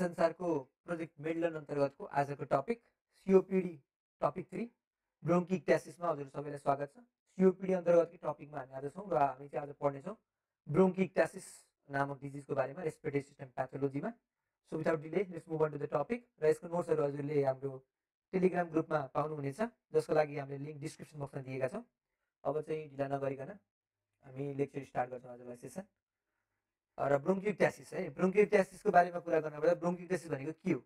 संसारको प्रोजेक्ट मेडलन अन्तर्गतको आजको टपिक सिओपिडी टपिक 3 ब्रोन्किक्टासिसमा हजुर सबैलाई स्वागत छ। सिओपिडी अन्तर्गतकै टपिकमा हामी आज छौँ र हामी चाहिँ आज पढ्नेछौँ ब्रोन्किक्टासिस नामक डिजिजको बारेमा रेस्पिरेटरी सिस्टम प्याथोलोजीमा। So without delay let's move on to the topic र यसको नोट्सहरू हजुरले हाम्रो टेलिग्राम ग्रुपमा पाउनुहुनेछ, जसको लागि हामीले लिङ्क डिस्क्रिप्सन बक्समा दिएका छौँ। अब चाहिँ ढिला नगरिकन हामी लेक्चर स्टार्ट गर्छौँ आजको सेसन। र ब्रोन्किक्टासिस है, ब्रोन्किक्टासिसको बारेमा कुरा गर्नुपर्दा ब्रोन्किक्टासिस भनेको के हो?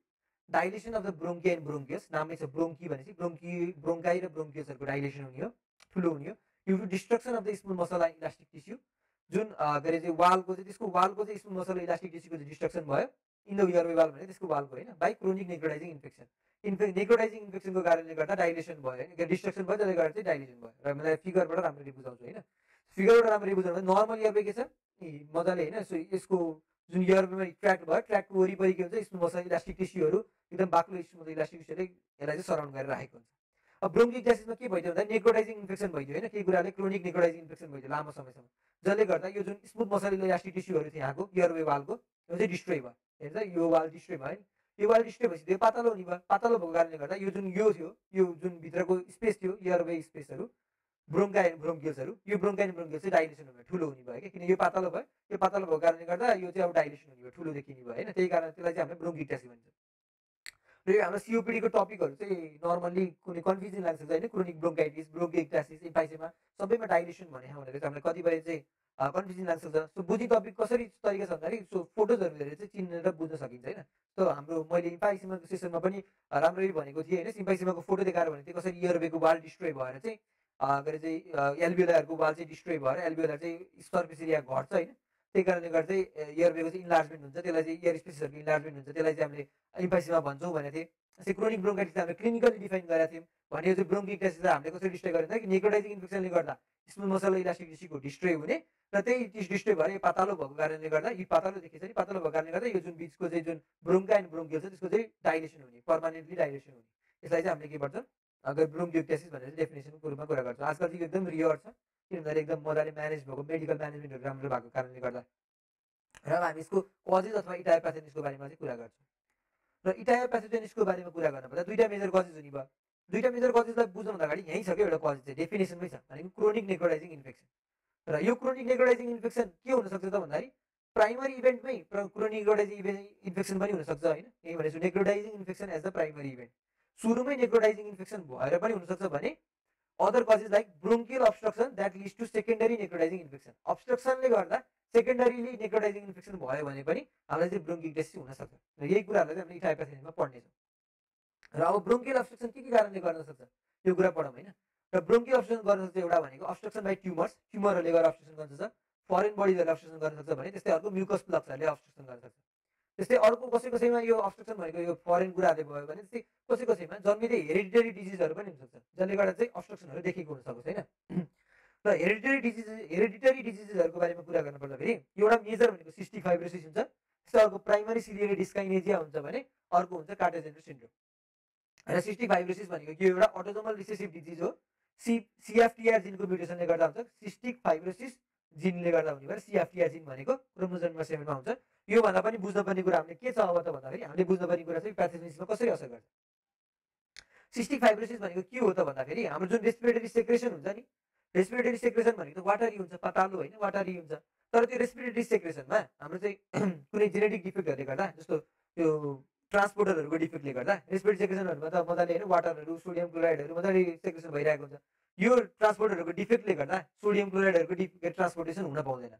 Dilation of the bronchi and bronchioles. नामै छ ब्रोङ्की भनेपछि ब्रोङ्काई र ब्रोङ्कियसहरूको डाइलेसन हुने हो, ठुलो हुने हो due to destruction of the small muscle and elastic tissue. जुन के अरे चाहिँ वालको चाहिँ त्यसको वालको चाहिँ स्मल मसल इलास्टिक टिस्युको चाहिँ डिस्ट्रक्सन भयो इन द एयरवे वाल भने त्यसको वालको होइन, बाई क्रोनिक नेक्रोटाइजिङ इन्फेक्सन। नेक्रोटाइजिङ इन्फेक्सनको कारणले गर्दा डाइलेसन भयो होइन, डिस्ट्रक्सन भयो, त्यसले गर्दा चाहिँ डाइलेसन भयो। र मलाई फिगरबाट राम्ररी बुझाउँछु होइन, फिगरबाट राम्ररी बुझाउनु नर्मल एयरवे के छ मजाले होइन। सो यसको जुन एयरवेमा ट्र्याक्ट भयो, ट्र्याक्टको वरिपरि के हुन्छ स्मल मसल इलास्टिक टिस्युहरू एकदम बाक्लो स्मल मसल इलास्टिक टिस्युले यसलाई चाहिँ सराउन्ड गरेर राखेको हुन्छ। अब ब्रोन्किक्टासिसमा के भइदियो भन्दा नेक्रोटाइजिङ इन्फेक्सन भइदियो होइन, केही कुराले क्रोनिक नेक्रोटाइजिङ इन्फेक्सन भइदियो लामो समयसम्म, जसले गर्दा यो जुन स्मुथ मसल इलास्टिक टिस्युहरू थियो यहाँको एयरवे वालको यो चाहिँ डिस्ट्रोय भयो। हेर्छ यो वाल डिस्ट्रोय भयो नि, यो वाल डिस्ट्रोय भएपछि त्यो पातलो हुने भयो। पातलो भएको कारणले गर्दा यो जुन यो थियो, यो जुन भित्रको स्पेस थियो एयरवे स्पेसहरू ब्रोङ्काई एन्ड ब्रोङ्कियल्सहरू, यो ब्रोङ्काई एन्ड ब्रोङ्कियल्स चाहिँ डाइलेसन हुने भयो, ठुलो हुने भयो कि, किन यो पातलो भयो। यो पातलो भएको कारणले गर्दा यो चाहिँ अब डाइलेसन हुने भयो, ठुलो देखिने भयो होइन। त्यही कारण त्यसलाई चाहिँ हामीले ब्रोन्किक्टासिस भन्छ। र यो हाम्रो सिओपिडीको टपिकहरू चाहिँ नर्मल्ली कुनै कन्फ्युजन लाग्छ होइन, क्रोनिक ब्रोङ्काइटिस, ब्रोन्किक्टासिस, इम्फाइसेमा सबैमा डाइलेसन भने भनेर चाहिँ हामीलाई कतिपय चाहिँ कन्फ्युजन लाग्छ। सो बुझी टपिक कसरी तरिका छ भन्दाखेरि सो फोटोजहरू हेरेर चाहिँ चिनेर बुझ्न सकिन्छ होइन। सो हाम्रो मैले इम्फाइसेमाको सेसनमा पनि राम्ररी भनेको थिएँ होइन, इम्फाइसेमाको फोटो देखाएर भनेको थिएँ कसरी एयरवेको वाल डिस्ट्रोय भएर चाहिँ के अरे चाहिँ एल्भियोलारको वाल चाहिँ डिस्ट्रोय भएर एल्भियोलार चाहिँ सर्फेस एरिया घट्छ होइन। त्यही कारणले गर्दा चाहिँ एयरवेको चाहिँ इन्लार्जमेन्ट हुन्छ, त्यसलाई चाहिँ एयर स्पेसेसहरूको इन्लार्जमेन्ट हुन्छ, त्यसलाई चाहिँ हामीले इम्फाइसेमा भन्छौँ भनेको थिएँ। त्यसै क्रोनिक ब्रोङ्काइटिस हामीले क्लिनिकली डिफाइन गरेका थियौँ भने चाहिँ ब्रोन्किक्टासिसलाई हामीले कसरी डिस्ट्रोय गरेर कि नेक्रोटाइजिङ इन्फेक्सनले गर्दा स्मल मसल इलास्टिक टिस्युको डिस्ट्रोय हुने र त्यही डिस्ट्रोय भएर यो पातलो भएको कारणले गर्दा यो पातलो देखिन्छ नि, पातलो भएको कारणले गर्दा यो जुन बिचको चाहिँ जुन ब्रोङ्का एन्ड ब्रोङ्कियल छ त्यसको चाहिँ डाइलेसन हुने, पर्मानेन्टली डाइलेसन हुने, यसलाई चाहिँ हामीले के गर्छौँ अगर ब्रोन्किक्टासिस भनेर चाहिँ डेफिनेसनको रूपमा कुरा गर्छौँ। आजकल चाहिँ एकदम रियर छ किन भन्दाखेरि एकदम मजाले म्यानेज भएको मेडिकल म्यानेजमेन्टहरू राम्रो भएको कारणले गर्दा। र हामी यसको कजेज अथवा इटायोप्याथोजेनिसको बारेमा चाहिँ कुरा गर्छौँ। र इटायोप्याथोजेनिसको बारेमा कुरा गर्नुपर्दा दुईवटा मेजर कजेज हुने भयो। दुईवटा मेजर कजेजलाई बुझ्नुभन्दा अगाडि यहीँ छ क्या एउटा कजेज चाहिँ डेफिनेसनमै छ भनेको क्रोनिक नेक्रोटाइजिङ इन्फेक्सन। र यो क्रोनिक नेक्रोटाइजिङ इन्फेक्सन के हुनसक्छ त भन्दाखेरि प्राइमरी इभेन्टमै क्रोनिक नेक्रोटाइजिङ इन्फेक्सन पनि हुनसक्छ होइन। यही भनेको necrotizing infection as the primary event, सुरुमै नेक्रोटाइजिङ इन्फेक्सन भएर पनि हुनसक्छ भने other causes like bronchial obstruction that leads to secondary necrotizing infection, अब्स्ट्रक्सनले गर्दा सेकेन्डरीली नेक्रोटाइजिङ इन्फेक्सन भयो भने पनि हामीलाई चाहिँ ब्रोन्किक्टासिस हुनसक्छ। र यही कुराहरूलाई चाहिँ हामीले इटायोप्याथोजेनिसमा पढ्नेछौँ। र अब ब्रोङ्कियल अब्स्ट्रक्सन के कारणले गर्न सक्छ यो कुरा पढौँ होइन। र ब्रोङ्कियल अब्स्ट्रक्सन गर्न सक्छ एउटा भनेको अब्स्ट्रक्सन बाई ट्युमर्स, ट्युमरहरूले गरेर अब्स्ट्रक्सन गर्न सक्छ, फरेन बडिजहरूले अब्स्ट्रक्सन गर्न सक्छ भने त्यस्तै अर्को म्युकस प्लग्सहरूले अब्स्ट्रक्सन गर्न सक्छ। त्यस्तै अर्को कसैमा यो अब्स्ट्रक्सन भनेको यो फरेन कुराहरूले भयो भने त्यस्तै कसैमा जन्मिँदै हेरिडिटरी डिजिजहरू पनि हुनसक्छ जसले गर्दा चाहिँ अब्स्ट्रक्सनहरू देखेको हुनसक्छ होइन। र हेरिडिटरी डिजिजहरूको बारेमा कुरा गर्नुपर्दाखेरि एउटा मेजर भनेको सिस्टिक फाइब्रोसिस हुन्छ, त्यस्तै अर्को प्राइमरी सिलियरी डिस्काइनेजिया हुन्छ भने अर्को हुन्छ कार्डियोजेनिक सिन्ड्रोम। र सिस्टिक फाइब्रोसिस भनेको यो एउटा अटोसोमल रिसेसिभ डिजिज हो, सिएफटिआर जिनको म्युटेसनले गर्दा हुन्छ। सिस्टिक फाइब्रोसिस जिनले गर्दा हुने भएर सिएफटिआर जिन भनेको क्रोमोजोम नम्बर 7मा हुन्छ। योभन्दा पनि बुझ्नुपर्ने कुरा हामीले के छ अब त भन्दाखेरि हामीले बुझ्नुपर्ने कुरा चाहिँ प्याथोजेनिसमा कसरी असर गर्छ। सिस्टिक फाइब्रोसिस भनेको के हो त भन्दाखेरि हाम्रो जुन रेस्पिरेटरी सेक्रेसन हुन्छ नि, रेस्पिरेटरी सेक्रेसन भनेको त वाटरी हुन्छ, पातलो होइन वाटरी हुन्छ। तर त्यो रेस्पिरेटरी सेक्रेसनमा हाम्रो चाहिँ कुनै जेनेटिक डिफेक्टहरूले गर्दा जस्तो त्यो ट्रान्सपोर्टरहरूको डिफेक्टले गर्दा रेस्पिरेटरी सेक्रेसनहरूमा त मजाले होइन वाटरहरू सोडियम क्लोराइडहरू मजाले सेक्रेसन भइरहेको हुन्छ। यो ट्रान्सपोर्टरहरूको डिफेक्टले गर्दा सोडियम क्लोराइडहरूको ट्रान्सपोर्टेसन हुन पाउँदैन।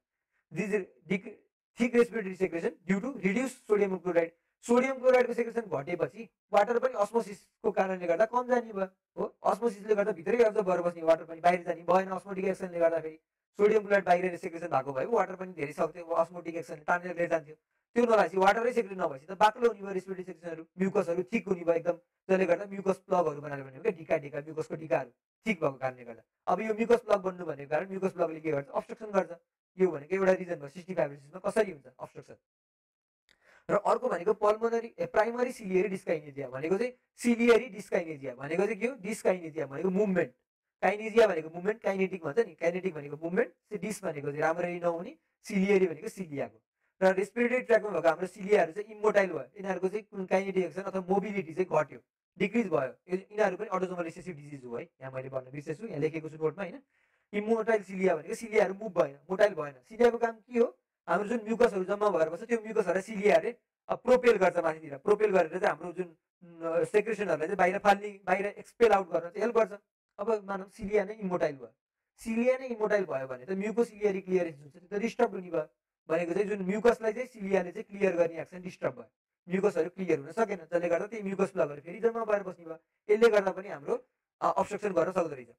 Thick respiratory secretion due to reduce sodium chloride, sodium क्लोराइडको सेक्रेसन घटेपछि वाटर पनि अस्मोसिसको कारणले गर्दा कम जाने भयो हो। अस्मोसिसले गर्दा भित्रै अब्जर्भ भएर बस्ने, वाटर पनि बाहिर जाने भएन। अस्मोटिक एक्सनले गर्दाखेरि सोडियम क्लोराइड बाहिर सेक्रेसन भएको भए वाटर पनि धेरै सक्थ्यो, अस्मोटिक एक्सनले तानेर लिएर जान्थ्यो। त्यो नभएपछि वाटरै सेक्रेसन नभएपछि त बाक्लो हुने भयो रेस्पिरेटरी सेक्रेसनहरू, म्युकसहरू थिक हुने भयो एकदम, जसले गर्दा म्युकस प्लगहरू बनाएर भन्यो क्या ढिका ढिका म्युकसको ढिकाहरू ठिक भएको कारणले गर्दा। अब यो म्युकस प्लग बन्नु भनेको कारण म्युकस प्लगले के गर्छ अब्स्ट्रक्सन गर्छ। यो भनेको एउटा रिजन भयो सिस्टिक फाइब्रोसिसमा कसरी हुन्छ अब्स्ट्रक्सन। र अर्को भनेको पल्मोनरी प्राइमरी सिलियरी डिस्काइनेजिया भनेको चाहिँ सिलियरी डिस्काइनेजिया भनेको चाहिँ के हो, डिस्काइनेजिया भनेको मुभमेन्ट, काइनेजिया भनेको मुभमेन्ट, काइनेटिक भन्छ नि, काइनेटिक भनेको मुभमेन्ट, डिस भनेको चाहिँ राम्ररी नहुने, सिलियरी भनेको सिलियाको। र रेस्पिरेटरी ट्र्याकमा भएको हाम्रो सिलियाहरू चाहिँ इमोटाइल भयो, यिनीहरूको चाहिँ काइनेटिक एक्सन अथवा मोबिलिटी चाहिँ घट्यो, डिक्रिज भयो। यिनीहरू पनि अटोजोमल रिसेसिभ डिजिज हो है, यहाँ मैले भन्न बिर्सेछु, यहाँ लेखेको छु नोटमा होइन। इमोटाइल सिलिया भनेको सिलियाहरू मुभ भएन, मोटाइल भएन। सिलियाको काम के हो, हाम्रो जुन म्युकसहरू जम्मा भएर बस्छ त्यो म्युकसहरूलाई सिलियाहरूले प्रोपेल गर्छ माथितिर, प्रोपेल गरेर चाहिँ हाम्रो जुन सेक्रेसनहरूलाई चाहिँ बाहिर फाल्ने, बाहिर एक्सपेल आउट गर्न चाहिँ हेल्प गर्छ। अब मानव सिलिया नै इमोटाइल भयो, सिलिया नै इमोटाइल भयो भने त म्युकोसिलियरी क्लियरेन्स जुन छ त्यो त डिस्टर्ब हुने भयो। भनेको चाहिँ जुन म्युकसलाई चाहिँ सिलियाले चाहिँ क्लियर गर्ने एक्सन डिस्टर्ब भयो, म्युकसहरू क्लियर हुन सकेन, जसले गर्दा त्यही म्युकस प्लगहरू फेरि जम्मा भएर बस्ने भयो। यसले गर्दा पनि हाम्रो अब्स्ट्रक्सन गर्न सक्दो रहेछ।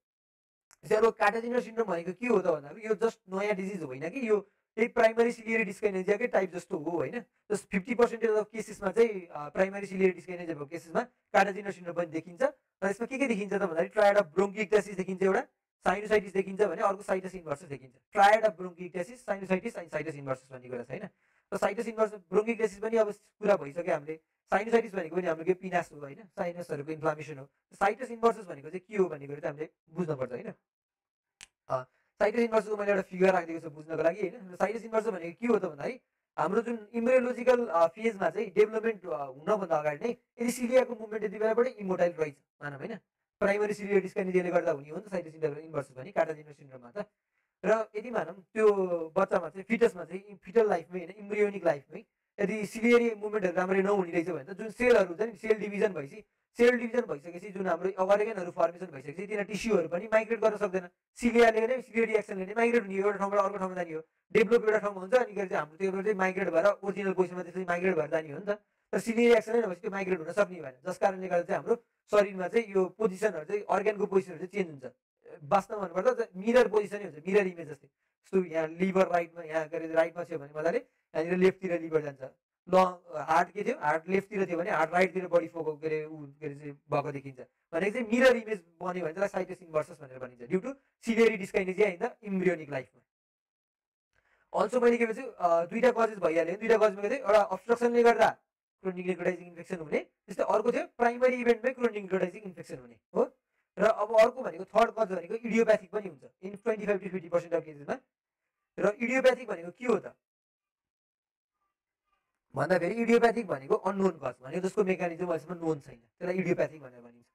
त्यसै अब कार्टाजिनस सिन्ड्रोम भनेको के हो त भन्दाखेरि यो जस्ट नयाँ डिजिज होइन कि, यो त्यही प्राइमरी सिलियरी डिस्काइनेजियाकै टाइप जस्तो हो होइन। जस्ट 50% अफ केसेसमा चाहिँ प्राइमरी सिलियरी डिस्काइनेजिया भएको केसेसमा कार्टाजिनस सिन्ड्रोम पनि देखिन्छ। र यसमा के देखिन्छ त भन्दाखेरि ट्रायड अफ ब्रोन्किएक्टासिस देखिन्छ, एउटा साइनोसाइटिस देखिन्छ भने अर्को साइटस इन्भर्सस देखिन्छ। Triad of bronchiectasis, sinusitis and situs inversus भन्ने कुरा छ होइन। र साइटस इन्भर्सस ब्रोन्किएक्टासिस पनि अब कुरा भइसक्यो हामीले। साइनोसाइटिस भनेको पनि हाम्रो के पिनास हो होइन, साइनसहरूको इन्फ्लामेसन हो। साइटस इन्भर्सस भनेको चाहिँ के हो भन्ने कुरा चाहिँ हामीले बुझ्नुपर्छ होइन। साइटस इन्भर्सको मैले एउटा फिगर राखिदिएको छु बुझ्नको लागि होइन। साइटस इन्भर्स भनेको के हो त भन्दाखेरि हाम्रो जुन इम्ब्रियोलोजिकल फेजमा चाहिँ डेभलपमेन्ट हुनभन्दा अगाडि नै यदि सिलियाको मुभमेन्ट यति बेलाबाटै इमोटाइल रहेछ मानव होइन, प्राइमरी सिलियर डिस्काइनेजियाले गर्दा हुने हो नि त साइटस इन्भर्सस भने कार्टाजिनस सिन्ड्रोममा त। र यदि मानव त्यो बच्चामा चाहिँ फिटसमा चाहिँ फिटल लाइफमै होइन, इम्ब्रियोनिक लाइफमै यदि सिलियरी मुभमेन्टहरू राम्ररी नहुने रहेछ भने त जुन सेलहरू हुन्छ नि, सेल डिभिजन भइसकेपछि जुन हाम्रो अर्गेनहरू फर्मेसन भइसकेपछि तिनीहरू टिस्युहरू पनि माइग्रेट गर्न सक्दैन। सिलियाले नै सिलियरी एक्सनले नै माइग्रेट हुने, एउटा ठाउँबाट अर्को ठाउँमा जाने हो, डेभलप एउटा ठाउँमा हुन्छ अनि चाहिँ हाम्रो त्यो चाहिँ माइग्रेट भएर ओरिजिनल पोजिसनमा त्यसरी माइग्रेट भएर जाने हो नि त। तर सिलियरी एक्सनै नभएपछि त्यो माइग्रेट हुन सक्ने भएन, जस कारणले गर्दा चाहिँ हाम्रो शरीरमा चाहिँ यो पोजिसनहरू चाहिँ अर्ग्यानको पोजिसनहरू चाहिँ चेन्ज हुन्छ। वास्तवमा भन्नुपर्दा मिरर पोजिसनै हुन्छ, मिरर इमेज जस्तै। जस्तो यहाँ लिभर राइटमा, यहाँ के अरे राइटमा थियो भने मजाले यहाँनिर लेफ्टतिर लिभर जान्छ। हार्ट के थियो, हार्ट लेफ्टतिर थियो भने हार्ट राइटतिर बडी फोकस के अरे चाहिँ भएको देखिन्छ। भनेको चाहिँ मिरर इमेज बन्यो भने त्यसलाई साइटस इन्भर्सस भनेर भनिन्छ, due to ciliary dyskinesia in the embryonic लाइफमा। अल्सो मैले के भन्छ दुईवटा कजेस भइहाल्यो, दुईवटा कजमा के थियो, एउटा अब्स्ट्रक्सनले गर्दा क्रोनिक नेक्रोटाइजिङ इन्फेक्सन हुने, त्यस्तै अर्को थियो प्राइमरी इभेन्टमै क्रोनिक नेक्रोटाइजिङ इन्फेक्सन हुने हो। र अब अर्को भनेको थर्ड कज भनेको इडियोप्याथिक पनि हुन्छ इन 25 to 50% अफ केसेसमा। र इडियोप्याथिक भनेको के हो त भन्दाखेरि इडियोप्याथिक भनेको अननोन कज भनेको जसको मेकानिजम अहिलेसम्म नोन छैन, त्यसलाई इडियोप्याथिक भनेर भनिन्छ।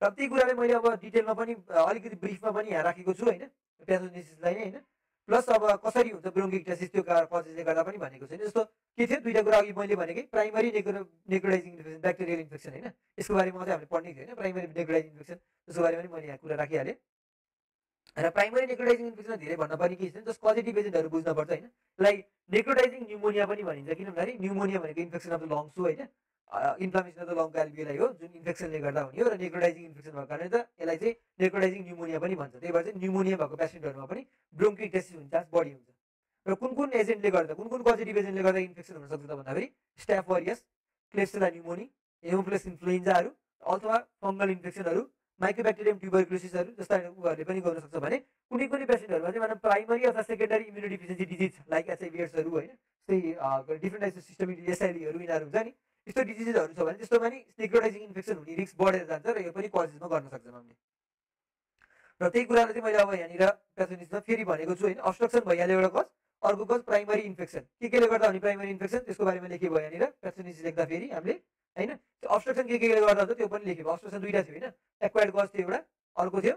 र त्यही कुराले मैले अब डिटेलमा पनि अलिकति ब्रिफमा पनि यहाँ राखेको छु होइन, प्याथोजेनेसिसलाई नै होइन। प्लस अब कसरी हुन्छ ब्रोन्किएक्टासिस त्यो कजेसले गर्दा पनि भनेको छैन। जस्तो के थियो दुईवटा कुरा अघि मैले भनेकै प्राइमरी नेक्रोटाइजिङ इन्फेक्सन, ब्याक्टेरियल इन्फेक्सन होइन, यसको बारेमा चाहिँ हामीले पढ्ने थियो होइन, प्राइमरी नेक्रोटाइजिङ इन्फेक्सन, त्यसको बारेमा पनि मैले यहाँ कुरा राखिहालेँ। र प्राइमरी नेक्रोटाइजिङ इन्फेक्सनमा धेरै भन्नुपर्ने केही छैन, जस पोजिटिभ एजेन्टहरू बुझ्नुपर्छ होइन। लाइक नेक्रोटाइजिङ न्युमोनिया पनि भनिन्छ, किन भन्दाखेरि न्युमोनिया भनेको इन्फेक्सन अफ द लङ्स हो होइन, इन्फ्लामेसन अफ द लङ एल्भियोलाई हो, जुन इन्फेक्सनले गर्दा हुने हो। र नेक्रोटाइजिङ इन्फेक्सन भएको कारणले त यसलाई चाहिँ नेक्रोटाइजिङ न्युमोनिया पनि भन्छ। त्यही भएर चाहिँ न्युमोनिया भएको पेसेन्टहरूमा पनि ब्रोन्किएक्टासिस हुने चान्स बढी हुन्छ। र कुन कुन एजेन्टले गर्दा, कुन कुन पोजिटिभ एजेन्टले गर्दा इन्फेक्सन हुनसक्छ त भन्दाखेरि स्टाफ अरियस, क्लेब्सिला न्युमोनी, हेमोफिलस इन्फ्लुएन्जाहरू अथवा फङ्गल इन्फेक्सनहरू, माइक्रोब्याक्टेरियम ट्युबरक्युलोसिसहरू जस्ता उहाँहरूले पनि गर्न सक्छ भने कुनै कुनै पेसेन्टहरूमा चाहिँ मानव प्राइमरी अथवा सेकेन्डरी इम्युनोडिफिसियन्सी डिजिज लाइक एचआइभी/एड्सहरू होइन, त्यही डिफ्रेन्ट टाइप्स अफ सिस्टमिक एसआइडीहरू यिनीहरू हुन्छ नि, यस्तो डिजिजहरू छ भने त्यस्तोमा नि नेक्रोटाइजिङ इन्फेक्सन हुने रिस्क बढेर जान्छ र यो पनि कजेसमा गर्न सक्छौँ हामीले। र त्यही कुरालाई चाहिँ मैले अब यहाँनिर प्याथोजेनिसमा फेरि भनेको छु होइन। अब्स्ट्रक्सन भइहाल्यो एउटा कज, अर्को कज प्राइमरी इन्फेक्सन, केले गर्दा हुने प्राइमरी इन्फेक्सन त्यसको बारेमा लेखेको भयो यहाँनिर प्याथोजेनिस लेख्दा फेरि हामीले होइन। त्यो अब्स्ट्रक्सन केले गर्दा हुन्छ त्यो पनि लेखेको, अब्स्ट्रक्सन दुईवटा थियो होइन, एक्वायर्ड कज थियो एउटा, अर्को थियो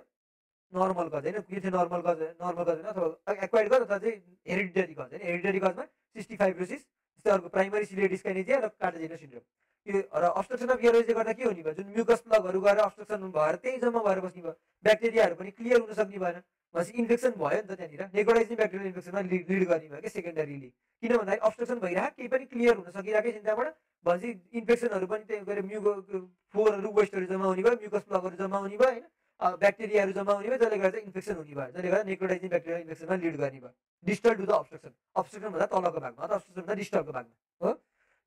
नर्मल कज होइन। के थियो नर्मल कज होइन अथवा एक्वायर्ड कज अथवा चाहिँ हेरिडिटरी कज होइन। हेरिडिटरी कजमा सिस्टिक फाइब्रोसिस, त्यस्तै अर्को प्राइमरी सिलियरी डिस्काइनेजिया र कार्टाजिनस सिन्ड्रोम। यो र अब्स्ट्रक्सन अफ एयरवेजले गर्दा के हुने भयो, जुन म्युकस प्लगहरू गएर अब्स्ट्रक्सन भएर त्यही जम्मा भएर बस्ने भयो, ब्याक्टेरियाहरू पनि क्लियर हुन सक्ने भएन, भनेपछि इन्फेक्सन भयो नि त त्यहाँनिर। नेक्रोटाइजिङ ब्याक्टेरियल इन्फेक्सनमा लिड गर्ने भयो क्या सेकेन्डरीली, किन भन्दाखेरि अब्स्ट्रक्सन भइरहेको केही पनि क्लियर हुन सकिरहेकै छैन त्यहाँबाट, भनेपछि इन्फेक्सनहरू पनि त्यही गएर फोरहरू वेस्टहरू जम्मा हुने भयो, म्युकस प्लगहरू जम्मा हुने भयो होइन, ब्याक्टेरियाहरू जम्मा हुने भयो, जसले गर्दा इन्फेक्सन हुने भयो, जसले गर्दा नेक्रोटाइजिङ ब्याक्टेरियल इन्फेक्सनमा लिड गर्ने भयो। Distal to the obstruction, obstruction भन्दा तलको भागमा अथवा अब्स्ट्रक्सन भन्दा डिस्टलको भागमा हो।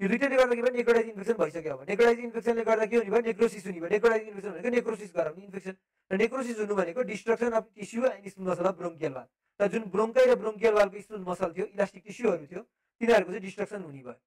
यो दुईटैले गर्दा के भयो नेक्रोटाइजिङ इन्फेक्सन भइसक्यो। अब नेक्रोटाइजिङ इन्फेक्सनले गर्दा के हुने भयो, नेक्रोसिस हुने भयो। नेक्रोटाइजिङ इन्फेक्सन भनेको नेक्रोसिस गराउने इन्फेक्सन, र नेक्रोसिस हुनु भनेको destruction of tissue and smooth muscle of bronchial wall. र जुन ब्रोन्काइ र ब्रोन्कियल वालको स्मुथ मसल थियो, इलास्टिक टिस्युहरू थियो, तिनीहरूको चाहिँ डिस्ट्रक्सन हुने भयो।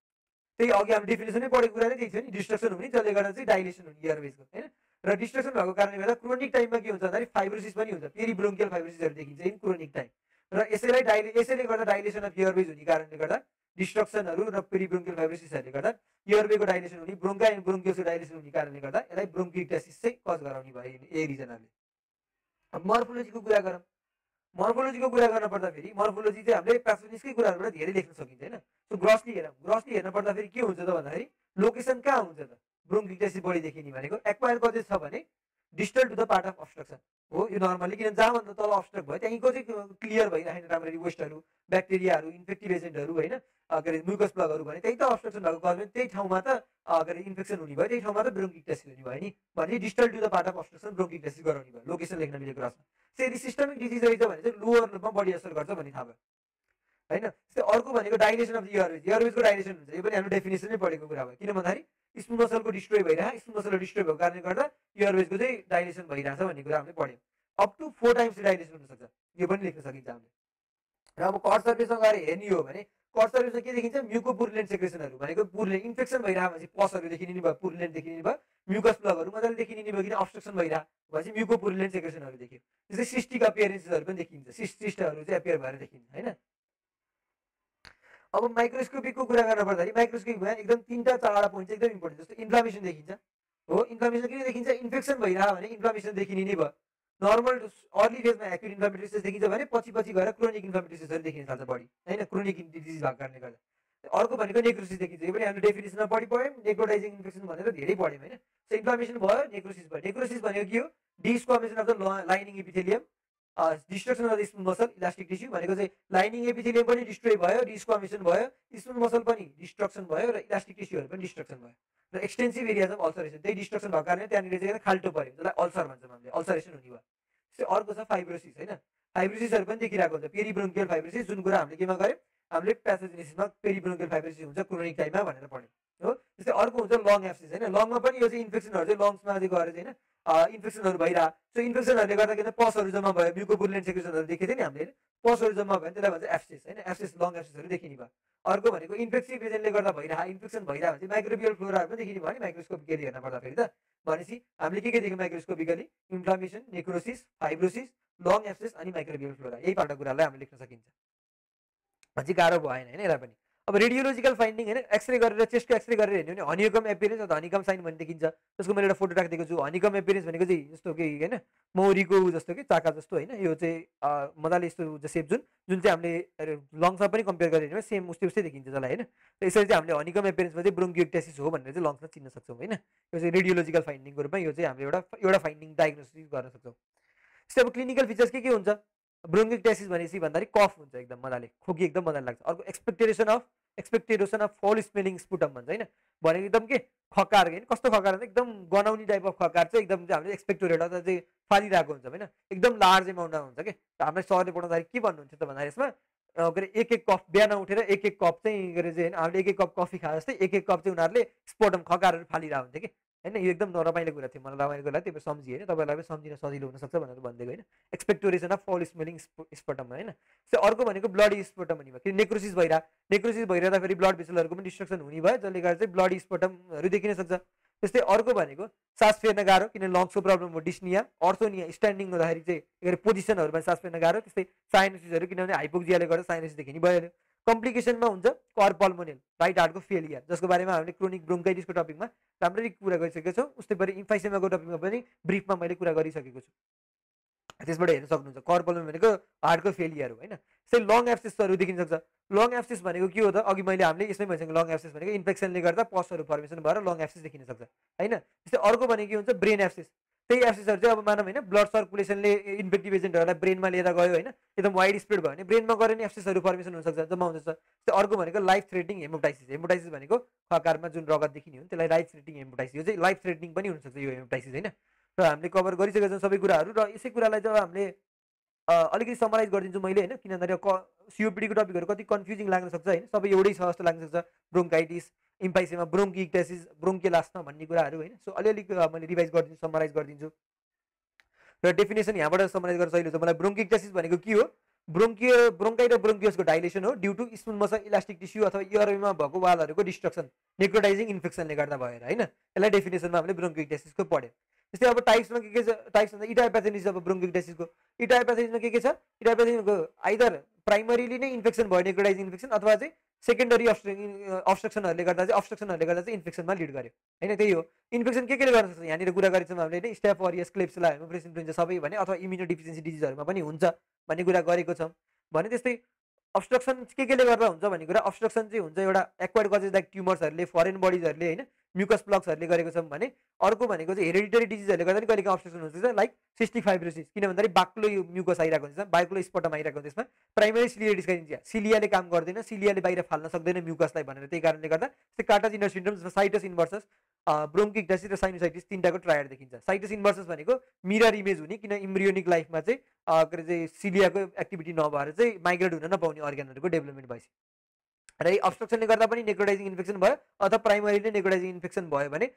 त्यही अघि हाम्रो डेफिनेसनै पढेको कुरा नै त्यही थियो नि, डिस्ट्रक्सन हुने, जसले गर्दा चाहिँ डाइलेसन हुने एयरवेजको होइन। र डिस्ट्रक्सन भएको कारणले गर्दा क्रोनिक टाइममा के हुन्छ भन्दाखेरि फाइब्रोसिस पनि हुन्छ, फेरि ब्रोन्कियल फाइब्रोसिसहरू देखिन्छ इन क्रोनिक टाइम। र यसैले गर्दा डाइलेसन अफ एयरवेज हुने कारणले गर्दा डिस्ट्रक्सनहरू र पेरिब्रोङ्कियल फाइब्रोसिसहरूले गर्दा एयरवेको डाइलेसन हुने, ब्रोङ्का एन्ड ब्रोङ्कियोसको डाइलेसन हुने कारणले गर्दा यसलाई ब्रोङ्किक्टेसिस चाहिँ कज गराउने भयो यही रिजनहरूले। अब मर्फोलोजीको कुरा गरौँ। मर्फोलोजीको कुरा गर्न पर्दाखेरि मर्फोलोजी चाहिँ हामीले प्याथोजेनिक्सकै कुराहरूबाट धेरै लेख्न सकिन्छ होइन। सो ग्रसली हेर्न पर्दाखेरि के हुन्छ त भन्दाखेरि लोकेसन कहाँ हुन्छ त ब्रोङ्किक्टेसिस बढी देखिने भनेको एक्वायर कतै छ भने distal to the part of obstruction हो यो नर्मली, किनभने जहाँभन्दा तल अब्स्ट्रक्ट भयो त्यहीँको चाहिँ क्लियर भइरहेन राम्ररी वेस्टहरू, ब्याक्टेरियाहरू, इन्फेक्टिभ एजेन्टहरू होइन, के अरे म्युकस प्लगहरू भने त्यही त अब्स्ट्रक्सन भएको कजमा त्यही ठाउँमा त के अरे इन्फेक्सन हुने भयो, त्यही ठाउँमा त ब्रोङ्किक्टेसिस हुने भयो नि भने distal to the part of obstruction bronchiectasis गराउने भयो। लोकेसन लेख्न मिलेको रहेछ। यदि सिस्टमिक डिजिज रहेछ भने चाहिँ लोवर लुपमा बढी असर गर्छ भन्ने थाहा भयो होइन। त्यस्तै अर्को भनेको डाइलेसन अफ द एयरवेज, एयरवेजको डाइलेसन हुन्छ, यो पनि हाम्रो डेफिनेसनमै पढेको कुरा भयो। किन भन्दाखेरि स्मुथ मसलको डिस्ट्रोय भइरहेको, स्मुथ मसल डिस्ट्रोय भएको कारणले गर्दा एयरवेजको चाहिँ डाइलेसन भइरहेछ भन्ने कुरा हामीले पढ्यौँ। अप टु 4 टाइम्स डाइलेसन हुनसक्छ, यो पनि लेख्न सकिन्छ हामीले। र अब कट सर्फेसमा गएर हेर्ने हो भने कट सर्फेसमा के देखिन्छ, म्युकोपुरुलेन्ट सेक्रेसनहरू भनेको पुरुलेन्ट इन्फेक्सन भइरहेको भनेपछि पसहरू देखिने नि भयो, पुरुलेन्ट देखिने नि भयो, म्युकस प्लगहरू मजाले देखिने नि भयो किन अब्स्ट्रक्सन भइरहेको भनेपछि म्युकोपुरुलेन्ट सेक्रेसनहरू देखियो। त्यस्तै सिस्टिक अपियरेन्सेसहरू पनि देखिन्छ, सिस्टहरू चाहिँ एपियर भएर देखिन्छ होइन। अब माइक्रोस्कोपिकको कुरा गर्न पर्दाखेरि माइक्रोस्कोपिकमा एकदम 3टा 4वटा पोइन्ट चाहिँ एकदम इम्पोर्टेन्ट। जस्तो इन्फ्लामेसन देखिन्छ हो, इन्फ्लामेसन किन देखिन्छ, इन्फेक्सन भइरहेको भने इन्फ्लामेसन देखिने नै भयो। नर्मल अर्ली फेजमा एक्युट इन्फ्लामेटरी देखिन्छ भने पछि गएर क्रोनिक इन्फ्लामेटरीहरू देखिन थाल्छ बढी होइन, क्रोनिक डिजिज भएको कारणले गर्दा। अर्को भनेको नेक्रोसिस देखिन्छ, यो पनि हामीले डेफिनेसनमा बढी पढ्यौँ, नेक्रोटाइजिङ इन्फेक्सन भनेर धेरै पढ्यौँ होइन। सो इन्फ्लामेसन भयो, नेक्रोसिस भयो। नेक्रोसिस भनेको के हो, desquamation of the lining epithelium, destruction of the smooth muscle elastic tissue भनेको चाहिँ लाइनिङ एपिथेलियम पनि डिस्ट्रोय भयो, डिस्क्वामेसन भयो, स्मुथ मसल पनि डिस्ट्रक्सन भयो र इलास्टिक टिस्यूहरू पनि डिस्ट्रक्सन भयो र एक्सटेन्सिभ एरियाज अफ अल्सरेसन, त्यही डिस्ट्रक्सन भएको कारणले त्यहाँनिर चाहिँ खाल्टो पऱ्यो, जसलाई अल्सर भन्छौँ हामीले, अल्सरेसन हुने भयो। अर्को छ फाइब्रोसिस होइन, फाइब्रोसिसहरू पनि देखिरहेको हुन्छ, पेरिब्रोङ्कियल फाइब्रोसिस, जुन कुरा हामीले केमा गऱ्यौँ, हामीले प्याथोजेनेसिसमा पेरिब्रोङ्कियल फाइब्रोसिस हुन्छ क्रोनिक टाइपमा भनेर पढ्यौँ हो। त्यस्तै अर्को हुन्छ लङ एब्सेस होइन, लङमा पनि यो चाहिँ इन्फेक्सनहरू चाहिँ लङ्समा चाहिँ गएर चाहिँ होइन इन्फेक्सनहरू भइरहेको, सो इन्फेक्सनहरूले गर्दा के भन्छ पसहरू जम्मा भयो, म्युकोपुरुलेन्ट सेक्रेसनहरू देखेको थियो नि हामीले, पसहरू जम्मा भयो त्यसलाई भन्छ एब्सेस होइन, एब्सेस लङ एब्सेसहरू देखिने भयो। अर्को भनेको इन्फेक्टिभ एजेन्टले गर्दा भइरहेको इन्फेक्सन भइरहेको भने चाहिँ माइक्रोबियल फ्लोराहरू पनि देखिने भयो नि माइक्रोस्कोपिकली हेर्न पर्दाखेरि त। भनेपछि हामीले के देख्यौँ microscopically, inflammation, necrosis, fibrosis, long abscess अनि माइक्रोबियल फ्लोरा, यही पाल्टा कुरालाई हामीले लेख्न सकिन्छ। अझै गाह्रो भएन होइन यसलाई पनि। अब रेडियोलोजिकल फाइन्डिङ होइन, एक्सरे गरेर चेस्टको एक्सरे गरेर हेर्ने भने हनीकम एपियरेन्स अथवा हनीकम साइन भन्ने देखिन्छ। त्यसको मैले एउटा फोटो राखिदिएको छु। हनीकम एपियरेन्स भनेको चाहिँ जस्तो कि होइन मौरीको जस्तो कि चाका जस्तो होइन, यो चाहिँ मजाले यस्तो सेप जुन चाहिँ हामीले लङ्समा पनि कम्पेयर गरेर हेर्ने सेम उस्तै देखिन्छ जसलाई होइन। र यसरी चाहिँ हामीले हनीकम एपियरेन्समा चाहिँ ब्रोङ्कियोक्टेसिस हो भनेर चाहिँ लङ्समा चिन्न सक्छौँ होइन। यो चाहिँ रेडियोलोजिकल फाइन्डिङको रूपमा यो चाहिँ हामीले एउटा फाइन्डिङ डायग्नोसिस गर्न सक्छौँ। त्यस्तै अब क्लिनिकल फिचर्स के हुन्छ, ब्रोङ्कियोक्टेसिस भनेपछि भन्दाखेरि कफ हुन्छ एकदम मजाले, खोकी एकदम मजाले लाग्छ। अर्को expectation of foul smelling sputum भन्छ होइन, भनेको एकदम के खकार होइन, कस्तो खकार हुन्छ एकदम गनाउने टाइप अफ खकार चाहिँ एकदम चाहिँ हामीले एक्सपेक्टोरेट अथवा चाहिँ फालिरहेको हुन्छ होइन, एकदम लार्ज एमाउन्टमा हुन्छ कि। हामीलाई सरले पढाउँदाखेरि के भन्नुहुन्छ त भन्दाखेरि यसमा के अरे एक कप बिहान उठेर एक कप चाहिँ के अरे चाहिँ हामीले एक कप कफी खाए जस्तै एक कप चाहिँ उनीहरूले स्पोटम खकारहरू फालिरहेको हुन्छ कि होइन। यो एकदम रमाइलो कुरा थियो, मलाई रमाइलो कुरा त्यो सम्झियो होइन, तपाईँलाई पनि सम्झिन सजिलो हुनसक्छ भनेर भनिदिएको होइन। एक्सपेक्टोरेसन अफ फाउल स्मेलिङ स्पोटम होइन। त्यो अर्को भनेको ब्लडी स्पोटम हुने भयो, कि नेक्रोसिस भइरहँदा फेरि ब्लड भेसलहरूको पनि डिस्ट्रक्सन हुने भयो, जसले गर्दा चाहिँ ब्लडी स्पोटमहरू देखिन सक्छ। त्यस्तै अर्को भनेको सास फेर्न गाह्रो, किन लङ्सको प्रब्लम हो, डिस्निया, अर्थोनिया, स्ट्यान्डिङ हुँदाखेरि चाहिँ के अरे पोजिसनहरूमा सास फेर्न गाह्रो। त्यस्तै साइनोसिसहरू, किनभने हाइपोक्सियाले गर्दा साइनोसिस देखिने भइहाल्यो। कम्प्लिकेसनमा हुन्छ कॉर पल्मोनियल, राइट हार्टको फेलियर, जसको बारेमा हामीले क्रोनिक ब्रोङ्काइटिसको टपिकमा राम्ररी कुरा गरिसकेको छौँ। उस्तै गरी इम्फाइसेमाको टपिकमा पनि ब्रिफमा मैले कुरा गरिसकेको छु, त्यसबाट हेर्न सक्नुहुन्छ। कॉर पल्मोनियल भनेको हार्टको फेलियर हो होइन। त्यस्तै लङ एब्सेसहरू देखिन सक्छ। लङ एब्सेस भनेको के हो त, अघि हामीले यसमै भनिसकेँ, लङ एब्सेस भनेको इन्फेक्सनले गर्दा पसहरू फर्मेसन भएर लङ एब्सेस देखिन सक्छ होइन। त्यस्तै अर्को भनेको के हुन्छ, ब्रेन एब्सेस। त्यही एब्सेसहरू चाहिँ अब मानौँ होइन ब्लड सर्कुलेसनले इन्फेक्टिभ एजेन्टहरूलाई ब्रेनमा लिएर गयो होइन, एकदम वाइड स्प्रेड भयो भने ब्रेनमा गएर नि एब्सेसहरू फर्मेसन हुनसक्छ, जम्मा हुन्छ। त्यस्तै अर्को भनेको लाइफ थ्रेटनिङ हेमोटाइसिस। हेमोटाइसिस भनेको खकारमा जुन रगत देखिने हो त्यसलाई लाइफ थ्रेटनिङ हेमोटाइसिस, यो चाहिँ लाइफ थ्रेटनिङ पनि हुनसक्छ यो हेमोटाइसिस होइन। र हामीले कभर गरिसकेका छौँ सबै कुराहरू, र यसै कुरालाई जब हामीले अलिकति समराइज गरिदिन्छु मैले होइन, किनभने सिओपिडीको टपिकहरू कति कन्फ्युजिङ लाग्न सक्छ होइन, सबै एउटै छ जस्तो लाग्न सक्छ। ब्रोङ्काइटिस, इम्फाइसेमा, ब्रोङ्किक्टेसिस, ब्रोङ्कियल आस्मा भन्ने कुराहरू होइन। सो अलिअलि मैले रिभाइज गरिदिन्छु, समराइज गरिदिन्छु। र डेफिनेसन यहाँबाट समराइज गर्न सहिलो छ मलाई। ब्रोङ्किक्टेसिस भनेको के हो, ब्रोङ्काइ र ब्रोङ्कियोसको डाइलेसन हो due to smooth muscle elastic tissue अथवा एयरवेमा भएको वालहरूको डिस्ट्रक्सन नेक्रोटाइजिङ इन्फेक्सनले गर्दा भएर होइन। यसलाई डेफिनेसनमा हामीले ब्रोङ्किक्टेसिसको पढ्यौँ। त्यस्तै अब टाइप्समा के छ, टाइप्स भन्दा इटायोप्याथोजेनिस अब ब्रोङ्किक्टेसिसको। इटायोप्याथोजेनिसमा के छ, इटायोप्याथोजेनिसको आइदर प्राइमरीली नै इन्फेक्सन भयो नेक्रोटाइजिङ इन्फेक्सन, अथवा चाहिँ सेकेन्डरी अब्स्ट्रक्सनहरूले गर्दा चाहिँ इन्फेक्सनमा लिड गर्यो हैन। त्यही हो इन्फेक्सन के केले गर्न सक्छ यहाँनिर कुरा गरेछौँ हामीले होइन, स्टेफ अरियस क्लेप्सुला हेमोफिलस इन्फ्लुएन्जा सबै भने अथवा इम्युनोडिफिसियन्सी डिजिजहरूमा पनि हुन्छ भन्ने कुरा गरेको छौँ भने त्यस्तै अब्स्ट्रक्सन के केले गर्दा हुन्छ भन्ने कुरा अब्स्ट्रक्सन चाहिँ हुन्छ एउटा एक्वायर्ड कजेज लाइक ट्युमर्सहरूले फरेन बडिजहरूले होइन म्युकस प्लग्सहरूले गरेको छौँ भने अर्को भनेको चाहिँ हेरिडिटरी डिजिजहरूले गर्दा पनि कहिलेकाहीँ अब्स्ट्रक्सन हुन्छ लाइक सिस्टिक फाइब्रोसिस किन भन्दाखेरि बाक्लो म्युकस आइरहेको हुन्छ बाक्लो स्पटम आइरहेको हुन्छ त्यसमा प्राइमरी सिलिया डिस्काइनेसिया सिलियाले काम गर्दैन सिलियाले बाहिर फाल्न सक्दैन म्युकसलाई भनेर त्यही कारणले गर्दा त्यो कार्टाजिनर सिन्ड्रोम जसमा साइटस इन्भर्सस ब्रोन्किक्टासिस र साइनोसाइटिस तिनटाको ट्रायड देखिन्छ। साइटस इन्भर्सस भनेको मिरर इमेज हुने किन इम्ब्रियोनिक लाइफमा चाहिँ के अरे चाहिँ सिलियाको एक्टिभिटी नभएर चाहिँ माइग्रेट हुन नपाउने अर्ग्यानहरूको डेभलपमेन्ट भएपछि र अब्स्ट्रक्सनले गर्दा पनि नेक्रोटाइजिङ इन्फेक्सन भयो अथवा प्राइमरीले नेक्रोटाइजिङ इन्फेक्सन भयो भने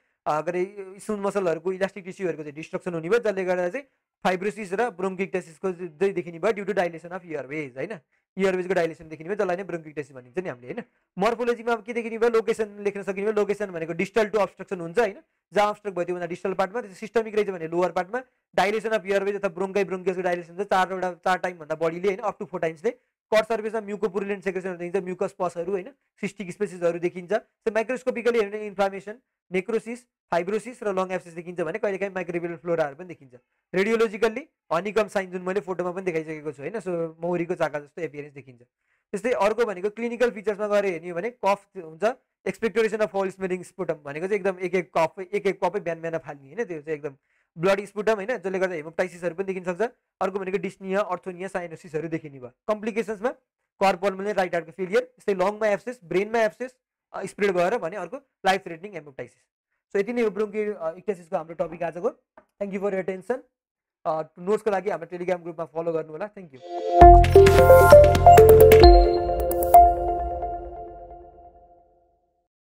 स्मुथ मसलहरूको इलास्टिक टिस्युहरूको चाहिँ डिस्ट्रक्सन हुने भयो जसले गर्दा चाहिँ फाइब्रोसिस र ब्रोन्किक्टासिसको चाहिँ देखिने भयो ड्यू टु डाइलेसन अफ इयरवेज होइन इयरवेजको डाइलेसन देखिने भयो जसलाई नै ब्रोन्किक्टासिस भनिन्छ नि हामीले होइन। मोर्फोलोजीमा के देखिने भयो लोकेसन लेख्न सकिने भयो लोकेसन भनेको डिस्टल टु अब्स्ट्रक्सन हुन्छ होइन जहाँ अब्स्ट्रक्ट भयो त्योभन्दा डिस्टल पार्टमा सिस्टमिक रहेछ भने लोवर पार्टमा डाइलेसन अफ इयरवेज अथवा ब्रोन्काइब्रोन्कियसको डाइलेसन चाहिँ 4 टाइमभन्दा बढीले होइन अप टु 4 टाइम्सले कट सर्फेसमा म्युकोपुरुलेन्ट सेक्रेसनहरू देखिन्छ म्युकस पसहरू होइन सिस्टिक स्पेसिसहरू देखिन्छ। त्यो माइक्रोस्कोपिकली हेर्ने इन्फ्लामेसन नेक्रोसिस फाइब्रोसिस र लङ एब्सेस देखिन्छ भने कहिलेकाहीँ माइक्रोबियल फ्लोराहरू पनि देखिन्छ। रेडियोलोजिकल्ली हनीकम साइन जुन मैले फोटोमा पनि देखाइसकेको छु होइन सो मौरीको चाका जस्तो एपियरेन्स देखिन्छ। त्यस्तै अर्को भनेको क्लिनिकल फिचर्समा गएर हेर्ने हो भने कफ हुन्छ एक्सपेक्टोरेसन अफ फाउल स्मेलिङ स्पुटम भनेको चाहिँ एकदम एक एक कपै बिहान बिहान फाल्ने होइन त्यो चाहिँ एकदम ब्लडी स्पुटम होइन जसले गर्दा हेमोप्टाइसिसहरू पनि देखिन सक्छ। अर्को भनेको डिस्निया अर्थोनिया साइनोसिसहरू देखिने भयो। कम्प्लिकेसन्समा कार्पल्मोनरी राइट हार्टको फेलियर त्यस्तै लङमा एब्सेस ब्रेनमा एब्सेस स्प्रेड भएर भने अर्को लाइफ थ्रेटनिङ हेमोप्टाइसिस। सो यति नै हो ब्रोन्किक्टासिसको हाम्रो टपिक आजको। Thank you for your attention. नोट्सको लागि हाम्रो टेलिग्राम ग्रुपमा फलो गर्नु होला। Thank you.